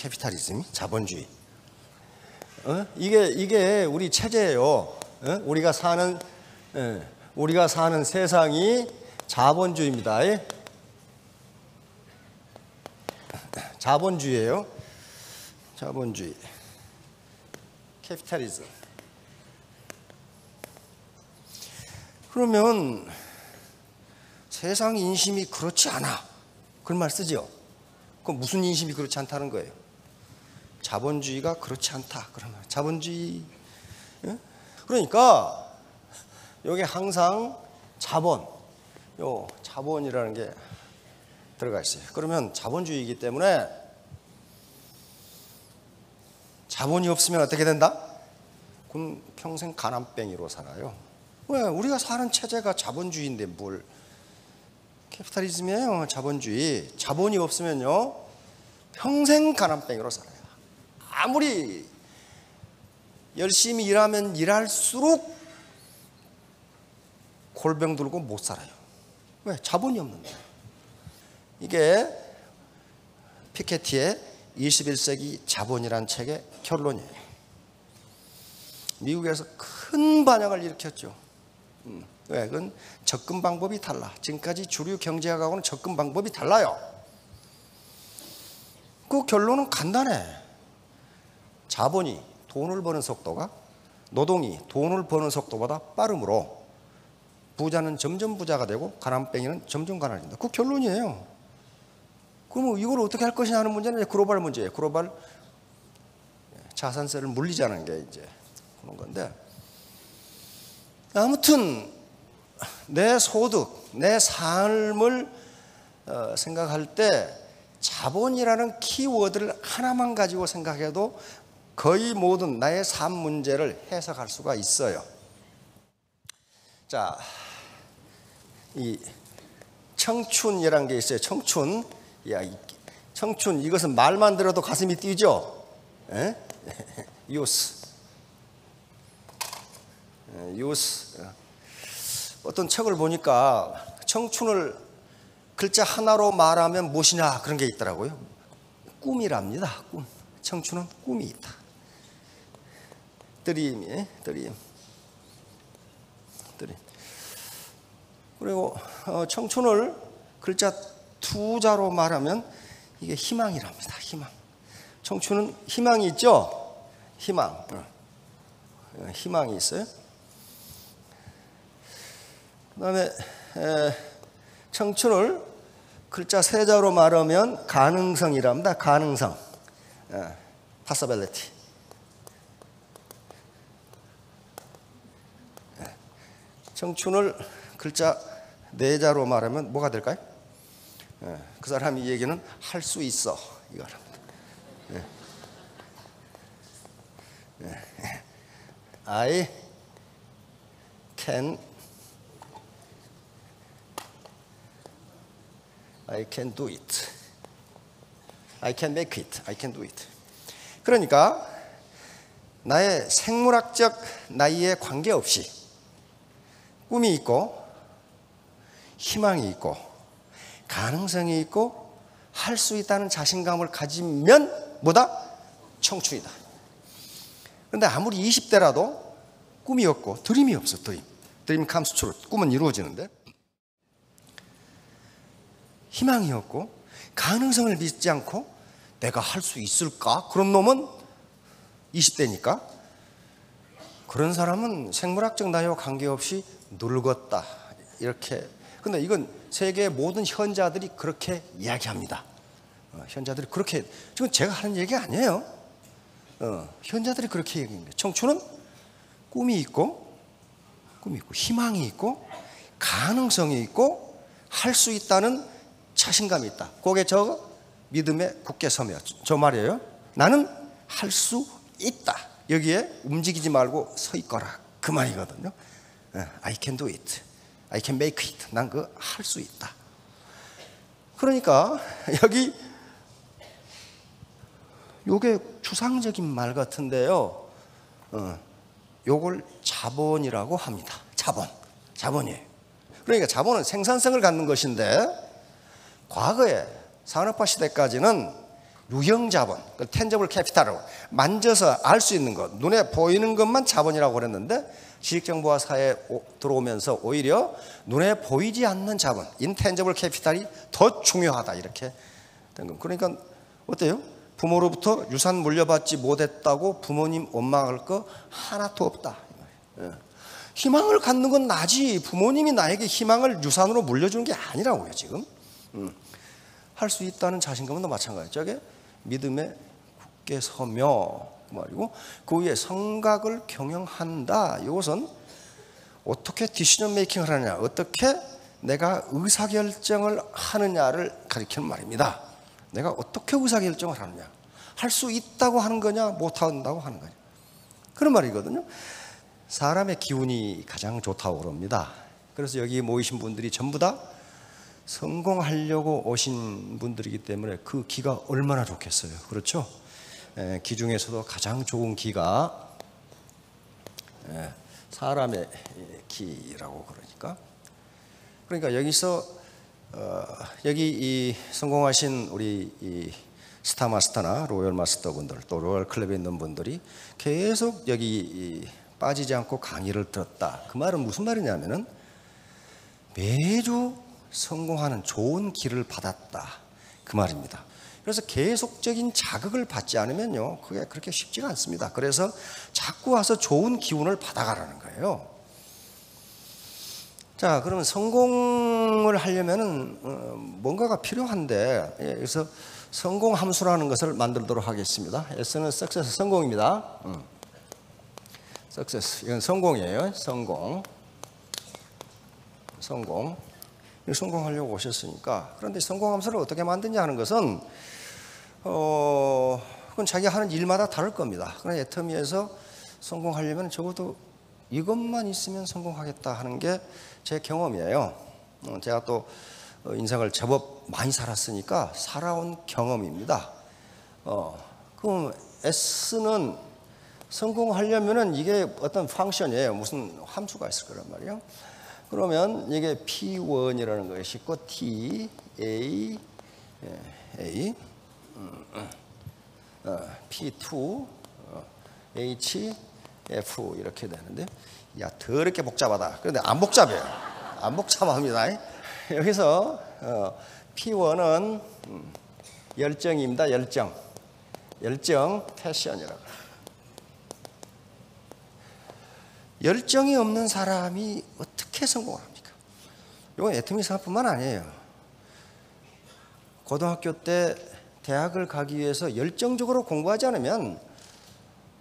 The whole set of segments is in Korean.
캐피탈리즘, 자본주의. 이게 우리 체제예요. 우리가 사는 세상이 자본주의입니다. 자본주의예요. 자본주의, 캐피탈리즘. 그러면 세상 인심이 그렇지 않아, 그런 말 쓰죠. 그럼 무슨 인심이 그렇지 않다는 거예요? 자본주의가 그렇지 않다, 그러면 자본주의. 그러니까 여기 항상 자본이라는 게 들어가 있어요. 그러면 자본주의이기 때문에 자본이 없으면 어떻게 된다? 그럼 평생 가난뱅이로 살아요. 왜? 우리가 사는 체제가 자본주의인데 뭘? 캐피탈리즘이에요. 자본주의. 자본이 없으면요 평생 가난뱅이로 살아요. 아무리 열심히 일하면 일할수록 골병 들고 못 살아요. 왜? 자본이 없는데. 이게 피케티의 21세기 자본이란 책의 결론이에요. 미국에서 큰 반향을 일으켰죠. 왜? 그건 접근 방법이 달라. 지금까지 주류 경제학하고는 접근 방법이 달라요. 그 결론은 간단해. 자본이 돈을 버는 속도가 노동이 돈을 버는 속도보다 빠르므로 부자는 점점 부자가 되고 가난뱅이는 점점 가난해진다. 그 결론이에요. 그럼 이걸 어떻게 할 것이냐 하는 문제는 이제 글로벌 문제예요. 글로벌 자산세를 물리자는 게 이제 그런 건데, 아무튼 내 소득, 내 삶을 생각할 때 자본이라는 키워드를 하나만 가지고 생각해도 거의 모든 나의 삶 문제를 해석할 수가 있어요. 자, 이 청춘이라는 게 있어요. 청춘. 청춘, 이것은 말만 들어도 가슴이 뛰죠. 유스. 어떤 책을 보니까 청춘을 글자 하나로 말하면 무엇이냐 그런 게 있더라고요. 꿈이랍니다. 꿈. 청춘은 꿈이 있다. 드림이에요. 드림. 그리고 청춘을 글자 두 자로 말하면 이게 희망이랍니다. 희망. 청춘은 희망이 있죠. 희망. 희망이 있어요. 그 다음에 청춘을 글자 세 자로 말하면 가능성이랍니다. 가능성. possibility. 청춘을 글자 네 자로 말하면 뭐가 될까요? 그 사람이 얘기는 할 수 있어 이거랍니다. I can do it. I can make it. I can do it. 그러니까 나의 생물학적 나이에 관계없이 꿈이 있고 희망이 있고 가능성이 있고 할 수 있다는 자신감을 가지면 뭐다? 청춘이다. 그런데 아무리 20대라도 꿈이 없고 드림이 없어. 드림 comes true. 꿈은 이루어지는데 희망이 없고 가능성을 믿지 않고 내가 할 수 있을까? 그런 놈은 20대니까 그런 사람은 생물학적 나이와 관계없이 늙었다. 이렇게. 근데 이건 세계의 모든 현자들이 그렇게 이야기합니다. 현자들이 그렇게. 지금 제가 하는 얘기 아니에요. 현자들이 그렇게 얘기합니다. 청춘은 꿈이 있고 희망이 있고 가능성이 있고 할 수 있다는 자신감이 있다. 거기에 저 믿음에 굳게 서며 저 말이에요. 나는 할 수 있다. 여기에 움직이지 말고 서 있거라. 그 말이거든요. I can do it. I can make it. 난 그거 할 수 있다. 그러니까 여기 요게 추상적인 말 같은데요. 요걸 자본이라고 합니다. 자본이에요. 그러니까 자본은 생산성을 갖는 것인데 과거에 산업화 시대까지는 유형 자본, 텐저블 캐피탈이라고 만져서 알 수 있는 것, 눈에 보이는 것만 자본이라고 그랬는데 지식정보화 사회에 들어오면서 오히려 눈에 보이지 않는 자본, 인텐저블 캐피탈이 더 중요하다 이렇게 된 거. 그러니까 어때요? 부모로부터 유산 물려받지 못했다고 부모님 원망할 거 하나도 없다. 희망을 갖는 건 나지 부모님이 나에게 희망을 유산으로 물려주는 게 아니라고요 지금. 할 수 있다는 자신감은 마찬가지죠. 저게 믿음에 굳게 서며 말이고 그 위에 성각을 경영한다. 이것은 어떻게 디시전 메이킹을 하느냐, 어떻게 내가 의사결정을 하느냐를 가리키는 말입니다. 내가 어떻게 의사결정을 하느냐, 할 수 있다고 하는 거냐 못한다고 하는 거냐, 그런 말이거든요. 사람의 기운이 가장 좋다고 그럽니다. 그래서 여기 모이신 분들이 전부 다 성공하려고 오신 분들이기 때문에 그 기가 얼마나 좋겠어요. 그렇죠? 기 중에서도 가장 좋은 기가 사람의 기라고 그러니까 여기서 여기 이 성공하신 우리 이 스타 마스터나 로열 마스터 분들 또 로열 클럽에 있는 분들이 계속 여기 빠지지 않고 강의를 들었다. 그 말은 무슨 말이냐면은 매주 성공하는 좋은 길을 받았다 그 말입니다. 그래서 계속적인 자극을 받지 않으면요 그게 그렇게 쉽지가 않습니다. 그래서 자꾸 와서 좋은 기운을 받아가라는 거예요. 자, 그러면 성공을 하려면은 뭔가가 필요한데, 그래서 성공 함수라는 것을 만들도록 하겠습니다. S는 success, 성공입니다. success, 이건 성공이에요. 성공하려고 오셨으니까. 그런데 성공 함수를 어떻게 만드냐 하는 것은 그건 자기가 하는 일마다 다를 겁니다. 그러나 애터미에서 성공하려면 적어도 이것만 있으면 성공하겠다 하는 게 제 경험이에요. 제가 또 인생을 제법 많이 살았으니까 살아온 경험입니다. 그럼 S는 성공하려면은 이게 어떤 펑션이에요. 무슨 함수가 있을 거란 말이에요. 그러면 이게 P1이라는 것이 있고 T, A, P2, H, F 이렇게 되는데, 야 더럽게 복잡하다. 그런데 안 복잡해요. 안 복잡합니다. 여기서 P1은 열정입니다. 열정 패션이라고. 열정이 없는 사람이 어떻게 성공을 합니까? 이건 애터미 사업뿐만 아니에요. 고등학교 때 대학을 가기 위해서 열정적으로 공부하지 않으면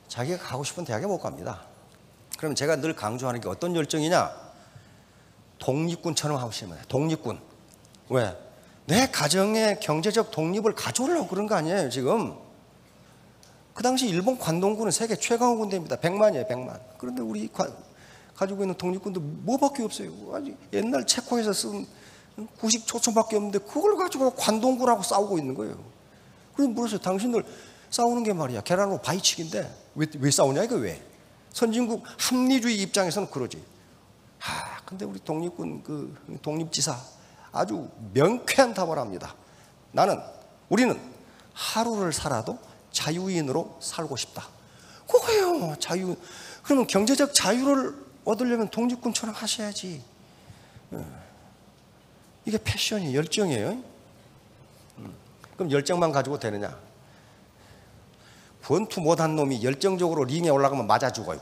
자기가 가고 싶은 대학에 못 갑니다. 그럼 제가 늘 강조하는 게 어떤 열정이냐? 독립군처럼 하고 싶은 거예요. 독립군. 왜? 내 가정의 경제적 독립을 가져오려고 그런 거 아니에요 지금. 그 당시 일본 관동군은 세계 최강호 군대입니다. 100만이에요 100만. 그런데 우리 가지고 있는 독립군도 뭐밖에 없어요. 아주 옛날 체코에서 쓴 구식 초청밖에 없는데 그걸 가지고 관동군하고 싸우고 있는 거예요. 그래서 물었어요. 당신들 싸우는 게 말이야 계란으로 바위치기인데 왜 싸우냐 이거 왜? 선진국 합리주의 입장에서는 그러지. 근데 우리 독립군 그 독립지사 아주 명쾌한 답을 합니다. 우리는 하루를 살아도 자유인으로 살고 싶다. 그거예요. 자유. 그러면 경제적 자유를 얻으려면 독립군처럼 하셔야지. 이게 패션이에요. 열정이에요. 그럼 열정만 가지고 되느냐? 권투 못한 놈이 열정적으로 링에 올라가면 맞아 죽어요.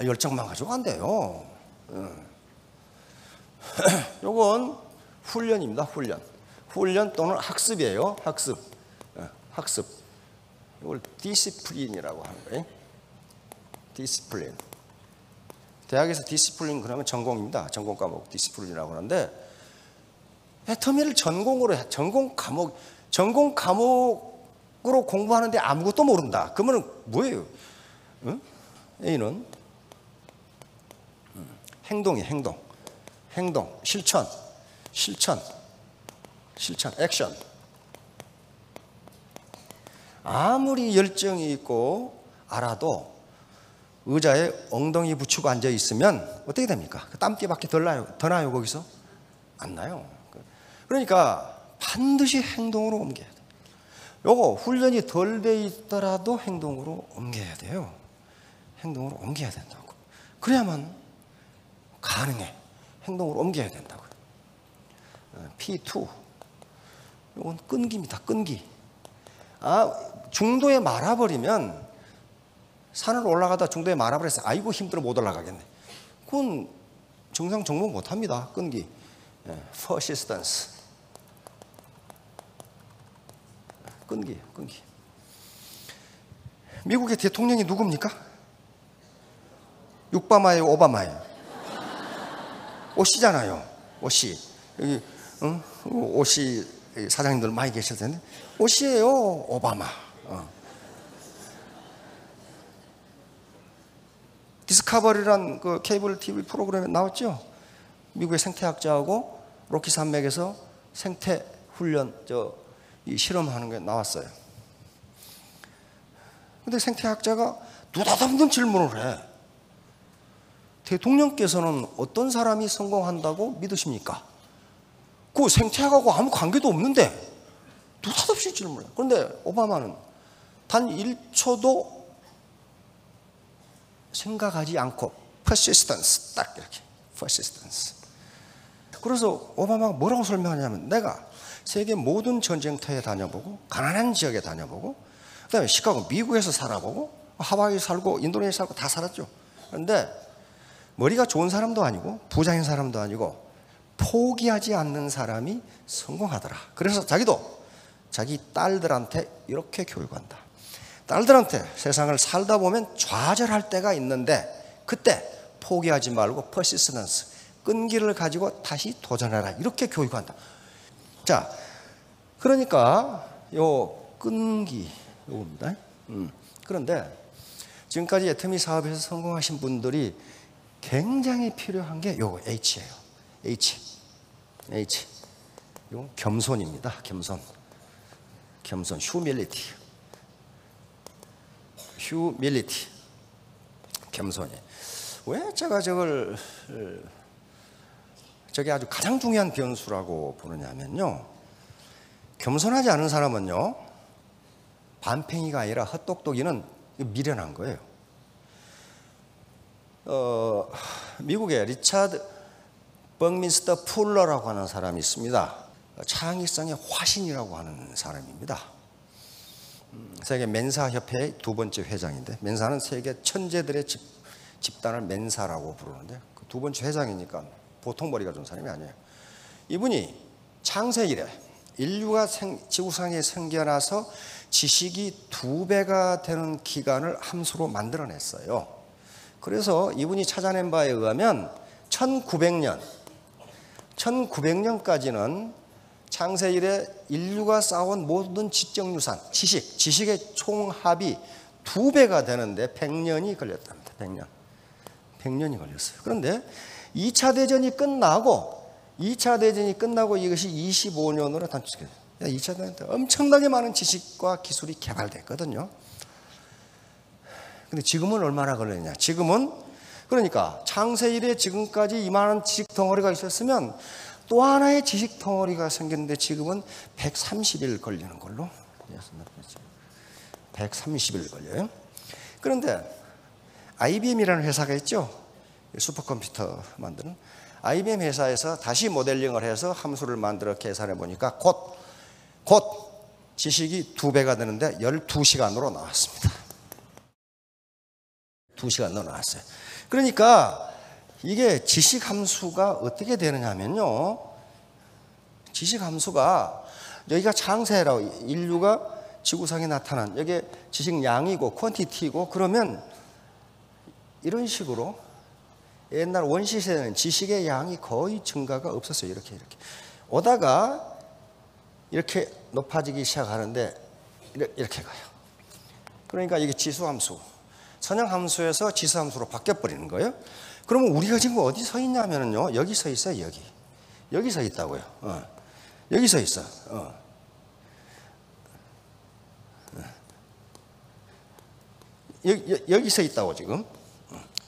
열정만 가지고 안 돼요. 요건 훈련입니다. 훈련 또는 학습이에요. 학습. 이걸 디시플린이라고 하는 거예요. 디시플린. 대학에서 디시플린 그러면 전공입니다. 전공 과목 디시플린이라고 하는데 애터미를 전공으로 해. 전공 과목으로 공부하는데 아무것도 모른다. 그러면 뭐예요? A는 행동이에요. 행동, 실천, 액션. 아무리 열정이 있고 알아도 의자에 엉덩이 붙이고 앉아 있으면 어떻게 됩니까? 땀띠밖에 더 나요 거기서? 안 나요. 그러니까 반드시 행동으로 옮겨야 돼. 요거 훈련이 덜 돼 있더라도 행동으로 옮겨야 돼요. 행동으로 옮겨야 된다고. 그래야만 가능해. 행동으로 옮겨야 된다고요. P2. 이건 끈기입니다. 끈기. 중도에 말아버리면 산을 올라가다 중도에 말아버려서 아이고 힘들어 못 올라가겠네. 그건 정상 정복 못합니다. 끈기. persistence. 끈기. 미국의 대통령이 누굽니까? 육바마예요, 오바마예요? 오씨잖아요. 오씨. 여기 오씨 사장님들 많이 계실 텐데 오씨예요, 오바마. 디스커버리란 그 케이블 TV 프로그램에 나왔죠. 미국의 생태학자하고 로키 산맥에서 생태 훈련 이 실험하는 게 나왔어요. 근데 생태학자가 느닷없는 질문을 해. 대통령께서는 어떤 사람이 성공한다고 믿으십니까? 그 생태학하고 아무 관계도 없는데 느닷없이 질문을 해. 그런데 오바마는 단 1초도 생각하지 않고 persistence, 딱 이렇게 persistence. 그래서 오바마가 뭐라고 설명하냐면 내가 세계 모든 전쟁터에 다녀보고 가난한 지역에 다녀보고 그다음에 시카고 미국에서 살아보고 하와이 살고 인도네시아 살고 다 살았죠. 그런데 머리가 좋은 사람도 아니고 부자인 사람도 아니고 포기하지 않는 사람이 성공하더라. 그래서 자기도 자기 딸들한테 이렇게 교육한다. 딸들한테 세상을 살다 보면 좌절할 때가 있는데 그때 포기하지 말고 persistence, 끈기를 가지고 다시 도전해라. 이렇게 교육한다. 자, 그러니까 요 끈기 요겁니다. 그런데 지금까지 애터미 사업에서 성공하신 분들이 굉장히 필요한 게 요 H예요. H. 요 겸손입니다. 겸손. humility. 겸손이. 왜 제가 저게 아주 가장 중요한 변수라고 보느냐면요. 겸손하지 않은 사람은요, 반팽이가 아니라 헛똑똑이는 미련한 거예요. 미국의 리차드 벅민스터 풀러라고 하는 사람이 있습니다. 창의성의 화신이라고 하는 사람입니다. 세계 멘사협회의 2번째 회장인데, 멘사는 세계 천재들의 집단을 멘사라고 부르는데 그 2번째 회장이니까 보통 머리가 좋은 사람이 아니에요. 이분이 창세 이래 인류가 지구상에 생겨나서 지식이 2배가 되는 기간을 함수로 만들어냈어요. 그래서 이분이 찾아낸 바에 의하면 1900년까지는 창세 이래 인류가 쌓아온 모든 지적 유산, 지식의 총합이 2배가 되는데 100년이 걸렸답니다. 100년이 걸렸어요. 그런데 2차 대전이 끝나고 이것이 25년으로 단축됐어요. 2차 대전 때 엄청나게 많은 지식과 기술이 개발됐거든요. 근데 지금은 얼마나 걸렸냐? 지금은 그러니까 창세 이래 지금까지 이만한 지식 덩어리가 있었으면 또 하나의 지식 덩어리가 생겼는데 지금은 130일 걸리는 걸로. 130일 걸려요. 그런데 IBM이라는 회사가 있죠. 슈퍼컴퓨터 만드는 IBM 회사에서 다시 모델링을 해서 함수를 만들어 계산해 보니까 곧 지식이 2배가 되는데 12시간으로 나왔습니다. 2시간으로 나왔어요. 그러니까 이게 지식 함수가 어떻게 되느냐면요. 지식 함수가 여기가 창세라고 인류가 지구상에 나타난 여기에 지식 양이고 퀀티티고 그러면 이런 식으로 옛날 원시시대는 지식의 양이 거의 증가가 없었어요. 이렇게 오다가 이렇게 높아지기 시작하는데 이렇게 가요. 그러니까 이게 지수함수, 선형함수에서 지수함수로 바뀌어버리는 거예요. 그러면 우리가 지금 어디 서 있냐면요, 여기 서 있어요. 여기 서 있다고요. 여기 서 있어. 여기 서 있다고 지금.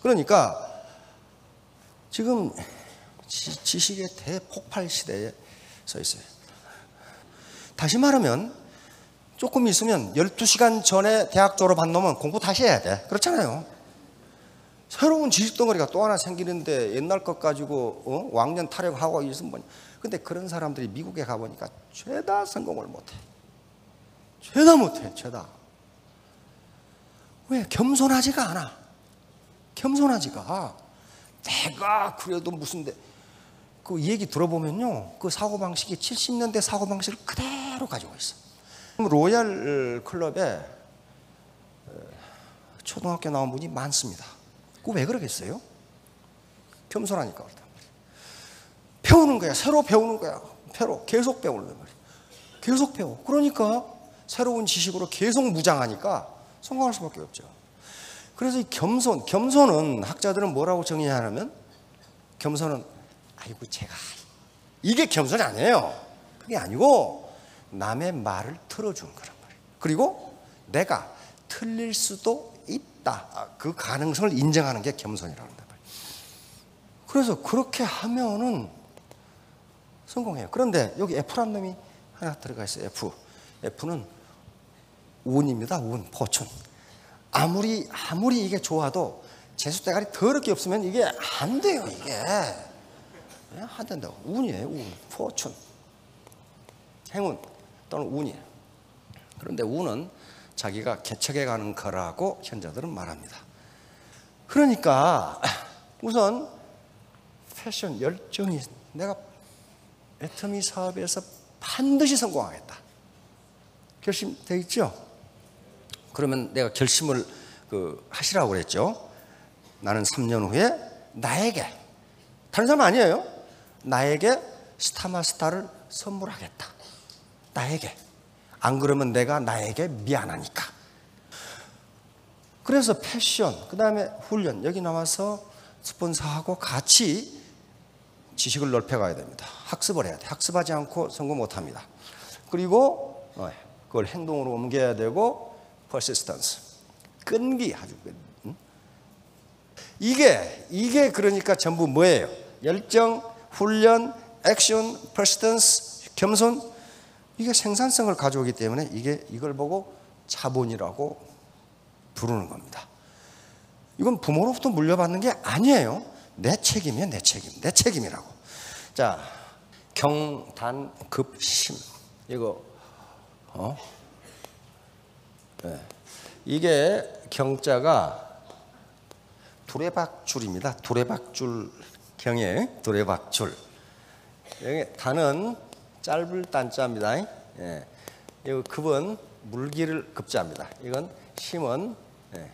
그러니까 지금 지식의 대폭발 시대에 서 있어요. 다시 말하면 조금 있으면 12시간 전에 대학 졸업한 놈은 공부 다시 해야 돼. 그렇잖아요. 새로운 지식덩어리가 또 하나 생기는데 옛날 것 가지고 왕년 타령하고 있으면 뭐냐. 근데 그런 사람들이 미국에 가보니까 죄다 성공을 못해. 죄다 못해. 죄다. 왜? 겸손하지가 않아. 겸손하지가. 내가 그래도 무슨데 그 얘기 들어보면요, 그 사고방식이 70년대 사고방식을 그대로 가지고 있어. 로얄 클럽에 초등학교 나온 분이 많습니다. 그 왜 그러겠어요? 겸손하니까 그렇단 말이야. 배우는 거야. 새로 배우는 거야. 계속 배우는 거야. 계속 배워. 그러니까 새로운 지식으로 계속 무장하니까 성공할 수밖에 없죠. 그래서 이 겸손은 학자들은 뭐라고 정의하냐면, 겸손은 아이고 제가 이게 겸손이 아니에요. 그게 아니고 남의 말을 들어주는 거란 말이에요. 그리고 내가 틀릴 수도 있다. 그 가능성을 인정하는 게 겸손이라는 말이에요. 그래서 그렇게 하면은 성공해요. 그런데 여기 F란 놈이 하나 들어가 있어요. F는 운입니다. 운, 포춘. 아무리 이게 좋아도 재수대가리 더럽게 없으면 이게 안 돼요. 이게 안 된다고. 운이에요. 운, 포춘, 행운 또는 운이에요. 그런데 운은 자기가 개척해 가는 거라고 현자들은 말합니다. 그러니까 우선 패션 열정이, 내가 애터미 사업에서 반드시 성공하겠다 결심되어 있죠. 그러면 내가 결심을 하시라고 그랬죠. 나는 3년 후에 나에게, 다른 사람 아니에요, 나에게 스타마스타를 선물하겠다. 나에게. 안 그러면 내가 나에게 미안하니까. 그래서 패션, 그 다음에 훈련, 여기 나와서 스폰서하고 같이 지식을 넓혀가야 됩니다. 학습을 해야 돼. 학습하지 않고 성공 못합니다. 그리고 그걸 행동으로 옮겨야 되고, persistence, 끈기, 아주 이게 그러니까 전부 뭐예요? 열정, 훈련, 액션, persistence, 겸손. 이게 생산성을 가져오기 때문에 이걸 보고 자본이라고 부르는 겁니다. 이건 부모로부터 물려받는 게 아니에요. 내 책임이에요. 내 책임이라고. 자, 경단급심. 이거 이게 경자가 두레박줄입니다. 두레박줄 경에 두레박줄. 여기 단은 짧을 단자입니다. 이거 급은 물기를 급자입니다. 이건 심은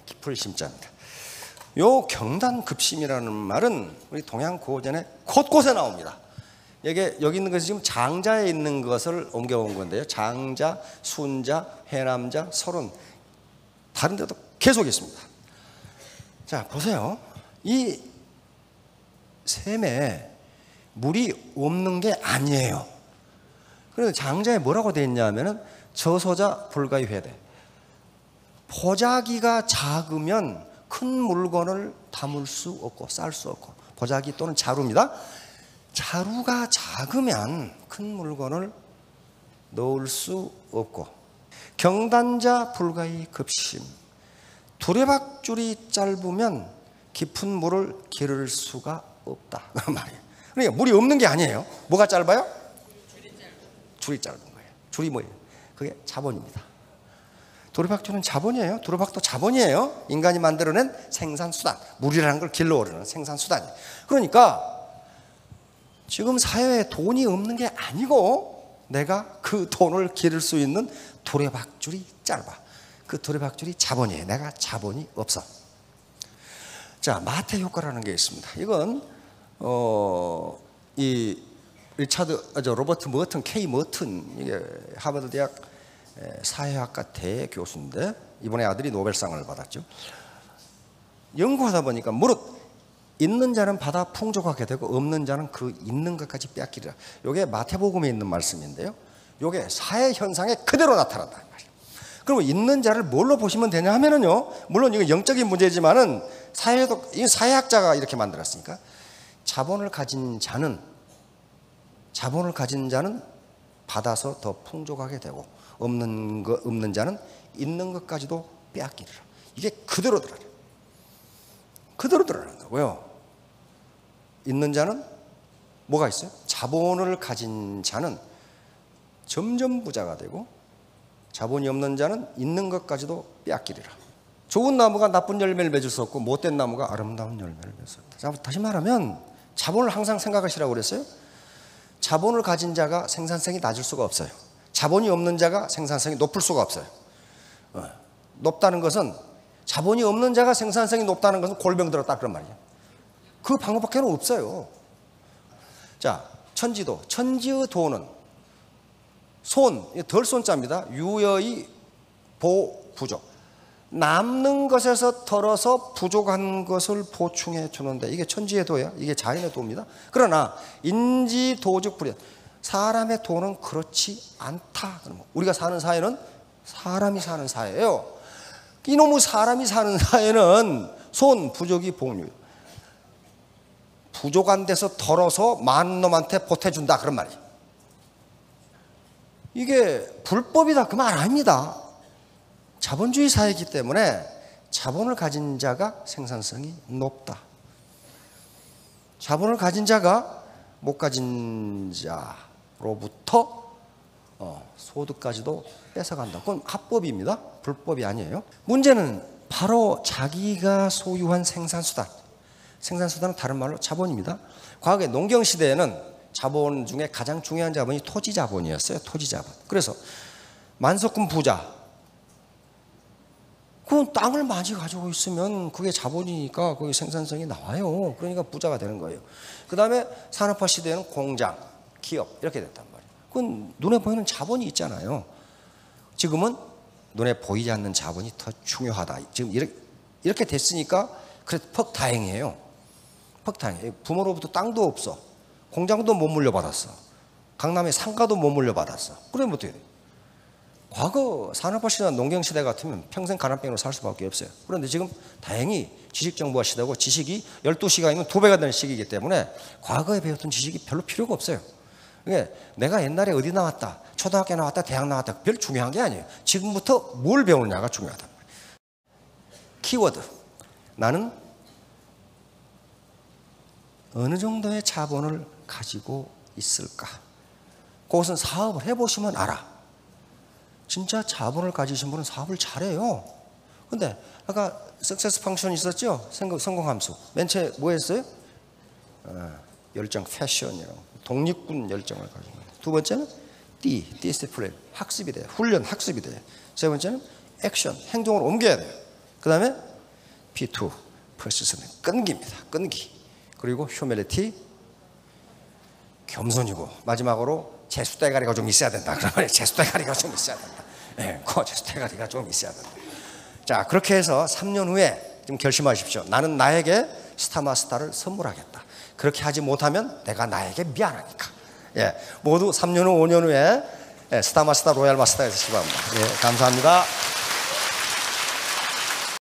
깊을 심자입니다. 요 경단급심이라는 말은 우리 동양 고전에 곳곳에 나옵니다. 여기 있는 것이 지금 장자에 있는 것을 옮겨온 건데요. 장자, 순자, 해남자, 설운, 다른 데도 계속 있습니다. 자, 보세요. 이 셈에 물이 없는 게 아니에요. 그래서 장자에 뭐라고 되어 있냐면은 저소자 불가의 회대. 보자기가 작으면 큰 물건을 담을 수 없고 쌀 수 없고, 보자기 또는 자루입니다. 자루가 작으면 큰 물건을 넣을 수 없고, 경단자 불가의 급심. 두레박줄이 짧으면 깊은 물을 기를 수가 없다 그 말이에요. 그러니까 물이 없는 게 아니에요. 뭐가 짧아요? 줄이 짧은 거예요. 줄이 뭐예요? 그게 자본입니다. 두레박줄은 자본이에요. 두레박도 자본이에요. 인간이 만들어낸 생산수단, 물이라는 걸 길러오르는 생산수단이에요. 그러니까 지금 사회에 돈이 없는 게 아니고 내가 그 돈을 기를 수 있는 두레박줄이 짧아. 그 두레박줄이 자본이에요. 내가 자본이 없어. 자, 마태 효과라는 게 있습니다. 이건 이 로버트 머튼, K 머튼, 이게 하버드 대학 사회학과 대교수인데 이번에 아들이 노벨상을 받았죠. 연구하다 보니까 무릇 있는 자는 받아 풍족하게 되고 없는 자는 그 있는 것까지 빼앗기리라. 이게 마태복음에 있는 말씀인데요. 이게 사회 현상에 그대로 나타난다. 그럼 있는 자를 뭘로 보시면 되냐 하면은요, 물론 이거 영적인 문제지만은 사회학자가 이렇게 만들었으니까 자본을 가진 자는 받아서 더 풍족하게 되고, 없는 자는 있는 것까지도 빼앗기리라. 이게 그대로 들어요. 그대로 들어가는 거고요. 있는 자는 뭐가 있어요? 자본을 가진 자는 점점 부자가 되고 자본이 없는 자는 있는 것까지도 빼앗기리라. 좋은 나무가 나쁜 열매를 맺을 수 없고 못된 나무가 아름다운 열매를 맺을 수 없다. 다시 말하면 자본을 항상 생각하시라고 그랬어요. 자본을 가진 자가 생산성이 낮을 수가 없어요. 자본이 없는 자가 생산성이 높을 수가 없어요. 높다는 것은 자본이 없는 자가 생산성이 높다는 것은 골병 들었다 그런 말이에요. 그 방법밖에 없어요. 자, 천지도. 천지의 도는 덜 손자입니다. 유여의 보부족. 남는 것에서 덜어서 부족한 것을 보충해 주는데 이게 천지의 도야. 이게 자연의 도입니다. 그러나 인지도적 불현. 사람의 도는 그렇지 않다. 우리가 사는 사회는 사람이 사는 사회예요. 이놈의 사람이 사는 사회는 부족이 복류. 부족한 데서 덜어서 많은 놈한테 보태준다 그런 말이에요. 이게 불법이다 그 말 아닙니다. 자본주의 사회이기 때문에 자본을 가진 자가 생산성이 높다. 자본을 가진 자가 못 가진 자로부터 소득까지도 뺏어간다. 그건 합법입니다. 불법이 아니에요. 문제는 바로 자기가 소유한 생산수단. 생산수단은 다른 말로 자본입니다. 과거에 농경시대에는 자본 중에 가장 중요한 자본이 토지자본이었어요. 토지자본. 그래서 만석군 부자. 그 땅을 많이 가지고 있으면 그게 자본이니까 거기 생산성이 나와요. 그러니까 부자가 되는 거예요. 그 다음에 산업화 시대에는 공장, 기업 이렇게 됐단 말이에요. 그건 눈에 보이는 자본이 있잖아요. 지금은 눈에 보이지 않는 자본이 더 중요하다. 지금 이렇게 됐으니까 그래 퍽 다행이에요. 퍽 다행이에요. 부모로부터 땅도 없어. 공장도 못 물려받았어. 강남에 상가도 못 물려받았어. 그러면 어떻게 돼? 과거 산업화 시대나 농경 시대 같으면 평생 가난병으로 살 수밖에 없어요. 그런데 지금 다행히 지식정보화 시대고 지식이 12시간이면 2배가 되는 시기이기 때문에 과거에 배웠던 지식이 별로 필요가 없어요. 그러니까 내가 옛날에 어디 나왔다, 초등학교 나왔다, 대학 나왔다 별 중요한 게 아니에요. 지금부터 뭘 배우느냐가 중요하다. 키워드. 나는 어느 정도의 자본을 가지고 있을까? 그것은 사업을 해보시면 알아. 진짜 자본을 가지신 분은 사업을 잘해요. 근데 아까 석세스 펑션 있었죠? 성공함수. 맨 처음에 뭐 했어요? 열정, 패션이라고. 독립군 열정을 가지고 있는. 두 번째는 디스플레이. 학습이 돼요. 훈련, 학습이 돼요. 세 번째는 액션, 행동으로 옮겨야 돼요. 그 다음에 P2, persistence, 끈기입니다. 끈기. 그리고 휴밀리티, 겸손이고 마지막으로 재수대가리가 좀 있어야 된다. 그러면 재수대가리가 좀 있어야 된다. 네, 그 재수대가리가 좀 있어야 된다. 자, 그렇게 해서 3년 후에 좀 결심하십시오. 나는 나에게 스타마스터를 선물하겠다. 그렇게 하지 못하면 내가 나에게 미안하니까. 예, 모두 3년 후, 5년 후에 스타마스터, 로얄마스터에서 시작합니다. 예, 감사합니다.